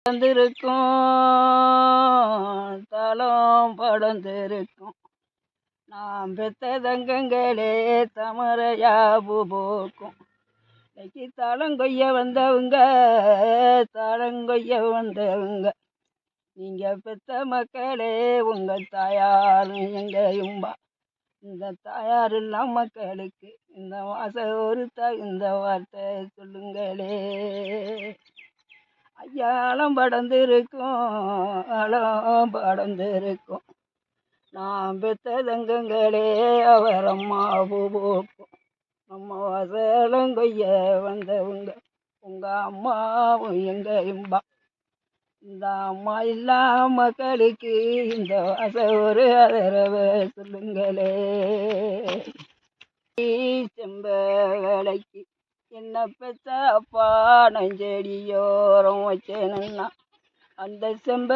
படர்ந்திருக்கும் தலம் படர்ந்திருக்கும் நாம் பெத்த தங்கங்களே தமரையா பூ போக்கும். இன்னைக்கு தளங்கொய்ய வந்தவங்க நீங்க பெத்த மக்களே உங்க தாயாரும் எங்கேயும்பா. இந்த தாயார் எல்லாம் மக்களுக்கு இந்த மாசம் ஒரு இந்த வார்த்தை சொல்லுங்களே. ஐயாலம் படர்ந்திருக்கும் நாம் பெத்த தங்கங்களே அவர் அம்மா பூ போக்கும். நம்ம வாசலங்கொய்ய வந்தவங்க உங்க அம்மாவும் எங்கேயும்பா. இந்த அம்மா இல்லா மக்களுக்கு இந்த வாச ஒரு ஆதரவை சொல்லுங்களே. செம்ப வேலைக்கு என்ன பெற்ற அப்பா நஞ்செடியோரம் வச்சேன்னா அந்த செம்ப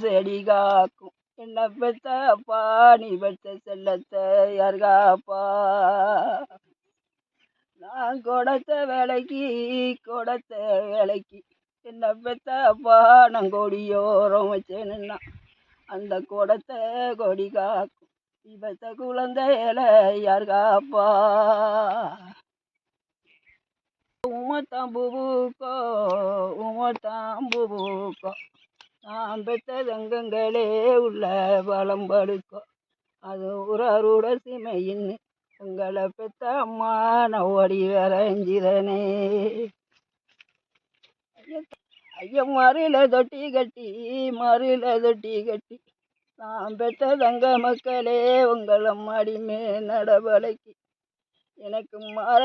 செடி காக்கும். என்ன பெற்ற அப்பா நீ பெற்ற செல்லத்தை யாருக்காப்பா. நான் கொடுத்த வேலைக்கு என்ன பெற்ற அப்பா நான் கொடியோரம் வச்சேன்னா அந்த கொடத்தை கொடி காக்கும். இவத்த குழந்தையில யாருக்காப்பா. உமத்தாம்பூக்கோ நான் பெற்ற தங்கங்களே உள்ள பலம் படுக்கோ. அது உறருட சிமையின் உங்களை பெற்ற அம்மா நான் ஓடி வரைஞ்சிதனே. ஐயம் மறில தொட்டி கட்டி நான் பெற்ற தங்க மக்களே உங்கள் அம்மாடிமே நடவலைக்கு எனக்கு மாற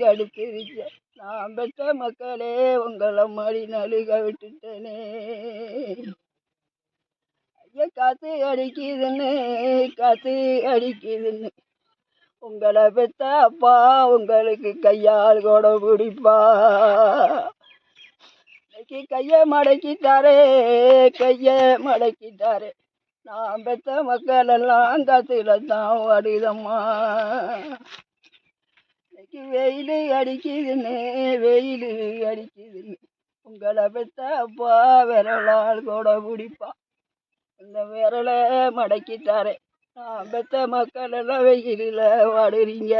கடுத்துருச்ச. நான் பெற்ற மக்களே உங்கள் அம்மாடி நலுக விட்டுட்டனே. ஐயா காத்து அடிக்குதுன்னு உங்களை பெற்ற அப்பா உங்களுக்கு கையால் கூட பிடிப்பா. இன்னைக்கு கையை மடக்கிட்டாரே நான் பெற்ற மக்கள் எல்லாம் காத்துல தான் வாடுதம்மா. இன்னைக்கு வெயில் அடிக்குதுன்னு உங்களை பெற்ற அப்பா விரலால் கூட பிடிப்பா. இந்த விரலை மடக்கிட்டாரே நான் பெற்ற மக்கள் எல்லாம் வெயிலில் வாடுறீங்க.